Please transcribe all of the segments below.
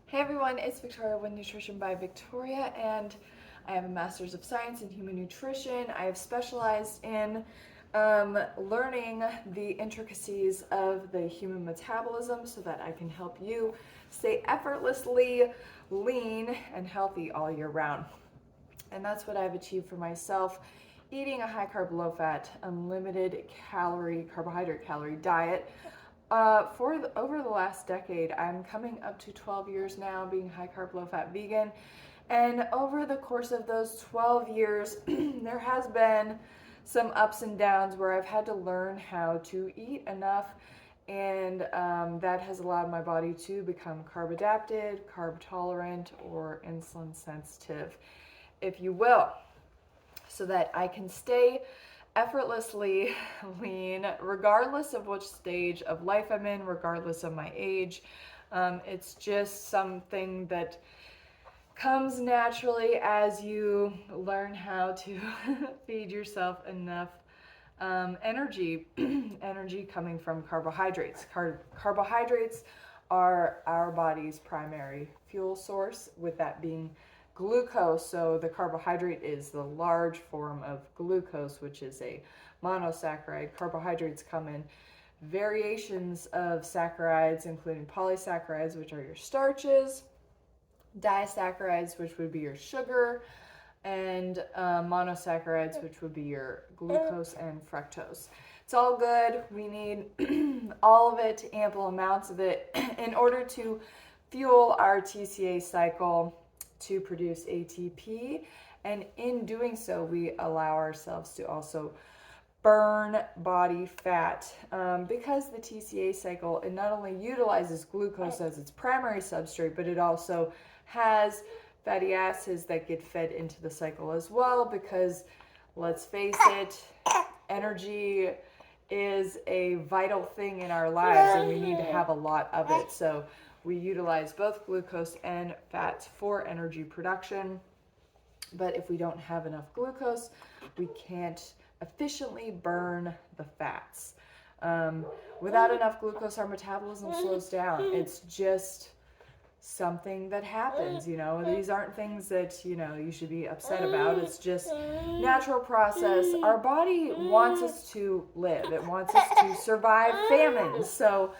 Hey everyone, it's Victoria with Nutrition by Victoria, and I have a Master's of Science in Human Nutrition. I have specialized in learning the intricacies of the human metabolism so that I can help you stay effortlessly lean and healthy all year round. And that's what I've achieved for myself, eating a high carb, low fat, unlimited carbohydrate calorie diet. Over the last decade, I'm coming up to 12 years now being high carb, low fat vegan. And over the course of those 12 years, there has been some ups and downs where I've had to learn how to eat enough, and that has allowed my body to become carb adapted, carb tolerant, or insulin sensitive, if you will, so that I can stay effortlessly lean regardless of which stage of life I'm in, regardless of my age. It's just something that comes naturally as you learn how to feed yourself enough energy energy coming from carbohydrates. Carbohydrates are our body's primary fuel source, with that being glucose. So the carbohydrate is the large form of glucose, which is a monosaccharide. Carbohydrates come in variations of saccharides, including polysaccharides, which are your starches, disaccharides, which would be your sugar, and monosaccharides, which would be your glucose and fructose. It's all good. We need all of it, ample amounts of it, in order to fuel our TCA cycle to produce ATP. And in doing so, we allow ourselves to also burn body fat, because the TCA cycle, it not only utilizes glucose as its primary substrate, but it also has fatty acids that get fed into the cycle as well, because let's face it, energy is a vital thing in our lives and we need to have a lot of it. So we utilize both glucose and fats for energy production. But if we don't have enough glucose, we can't efficiently burn the fats. Without enough glucose, our metabolism slows down. It's just something that happens, you know. These aren't things that, you know, you should be upset about. It's just natural process. Our body wants us to live. It wants us to survive famines. So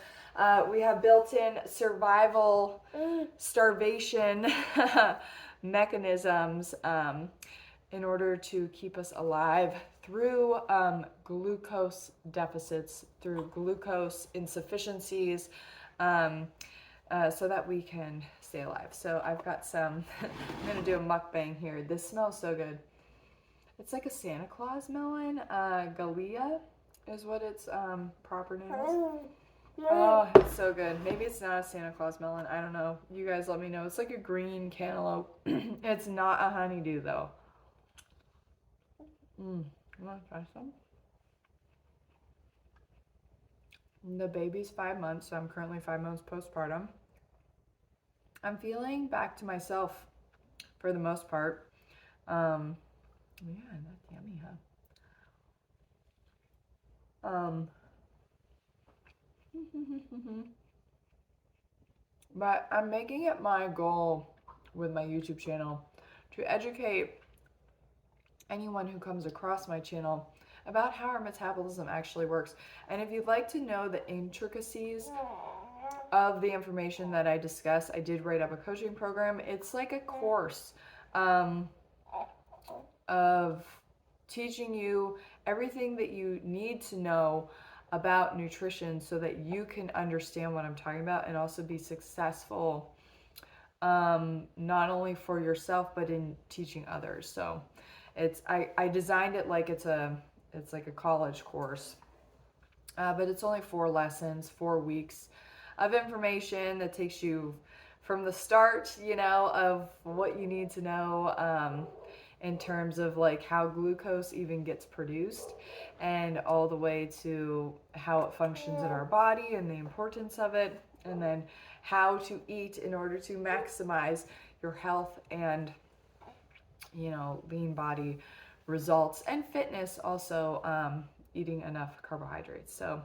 we have built-in survival, starvation mechanisms in order to keep us alive through glucose deficits, through glucose insufficiencies, so that we can stay alive. So I've got some, I'm gonna do a mukbang here. This smells so good. It's like a Santa Claus melon. Gallia is what its proper name is. Oh, it's so good. Maybe it's not a Santa Claus melon. I don't know. You guys let me know. It's like a green cantaloupe. It's not a honeydew though. You wanna try some? The baby's 5 months, so I'm currently 5 months postpartum. I'm feeling back to myself for the most part. Yeah, that's yummy, huh? But I'm making it my goal with my YouTube channel to educate anyone who comes across my channel about how our metabolism actually works. And if you'd like to know the intricacies of the information that I discuss, I did write up a coaching program. It's like a course of teaching you everything that you need to know about nutrition so that you can understand what I'm talking about and also be successful, not only for yourself but in teaching others. So it's I designed it like it's like a college course, but it's only 4 lessons, 4 weeks of information that takes you from the start, you know, of what you need to know, in terms of like how glucose even gets produced, and all the way to how it functions in our body and the importance of it, and then how to eat in order to maximize your health and, you know, lean body results and fitness, also eating enough carbohydrates. So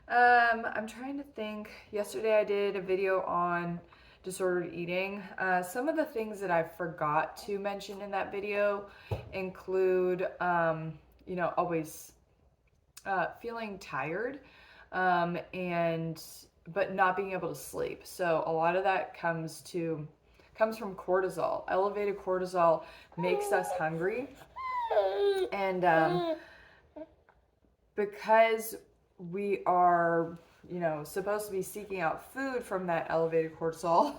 I'm trying to think. Yesterday I did a video on disordered eating. Some of the things that I forgot to mention in that video include, you know, always feeling tired, but not being able to sleep. So a lot of that comes from cortisol. Elevated cortisol makes us hungry, and because we are, you know, supposed to be seeking out food from that elevated cortisol,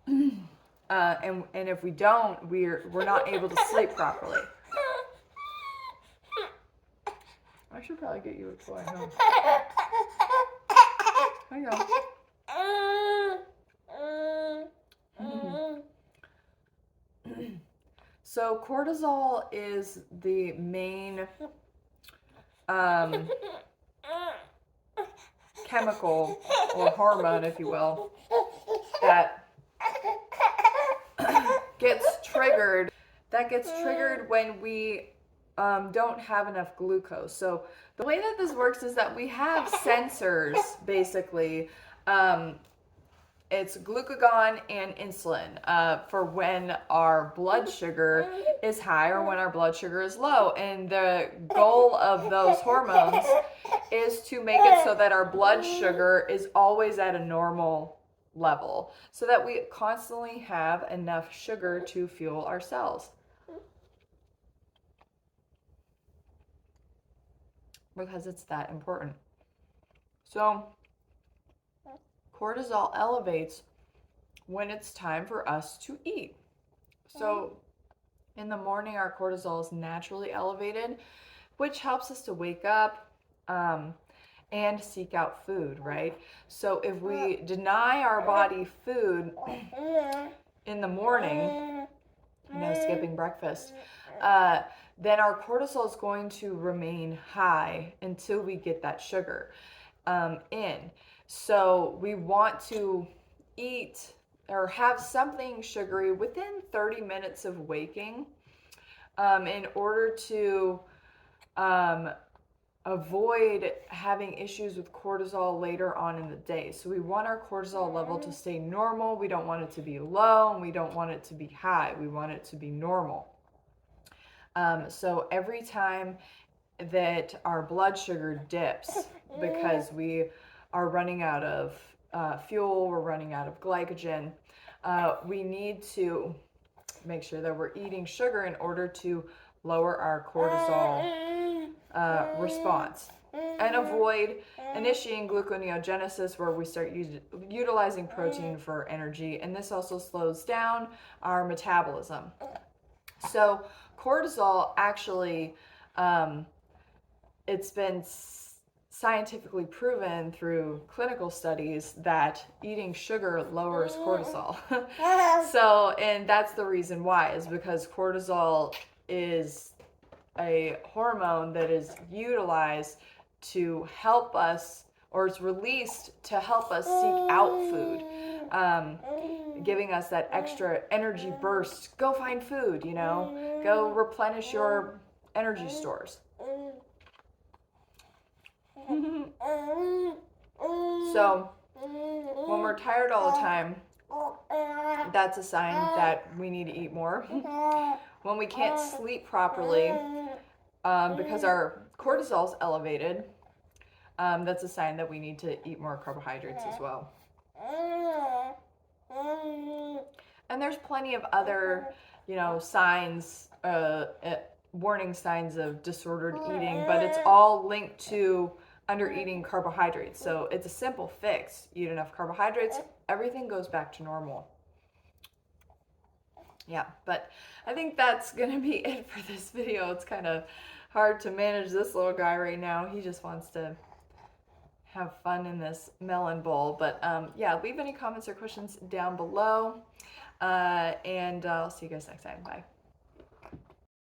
and if we don't, we're not able to sleep properly. I should probably get you a toy, huh? Hang on. So cortisol is the main chemical or hormone, if you will, that gets triggered. That gets triggered when we don't have enough glucose. So the way that this works is that we have sensors, basically. It's glucagon and insulin for when our blood sugar is high or when our blood sugar is low. And the goal of those hormones is to make it so that our blood sugar is always at a normal level, so that we constantly have enough sugar to fuel our cells. Because it's that important. So cortisol elevates when it's time for us to eat. So in the morning, our cortisol is naturally elevated, which helps us to wake up and seek out food, right? So if we deny our body food in the morning, you know, skipping breakfast, then our cortisol is going to remain high until we get that sugar in. So we want to eat or have something sugary within 30 minutes of waking in order to avoid having issues with cortisol later on in the day. So we want our cortisol level to stay normal. We don't want it to be low, and we don't want it to be high. We want it to be normal. So every time that our blood sugar dips because we are running out of fuel, we're running out of glycogen, we need to make sure that we're eating sugar in order to lower our cortisol response and avoid initiating gluconeogenesis, where we start utilizing protein for energy, and this also slows down our metabolism. So cortisol actually, it's been scientifically proven through clinical studies that eating sugar lowers cortisol. So, and that's the reason why, is because cortisol is a hormone that is utilized to help us, or it's released to help us seek out food, giving us that extra energy burst. Go find food, you know, go replenish your energy stores. So when we're tired all the time, that's a sign that we need to eat more. When we can't sleep properly because our cortisol is elevated, that's a sign that we need to eat more carbohydrates as well. And there's plenty of other, you know, signs, warning signs of disordered eating, but it's all linked to under eating carbohydrates. So it's a simple fix. Eat enough carbohydrates, everything goes back to normal. Yeah, but I think that's gonna be it for this video. It's kind of hard to manage this little guy right now. He just wants to have fun in this melon bowl. But yeah, leave any comments or questions down below, and I'll see you guys next time. Bye.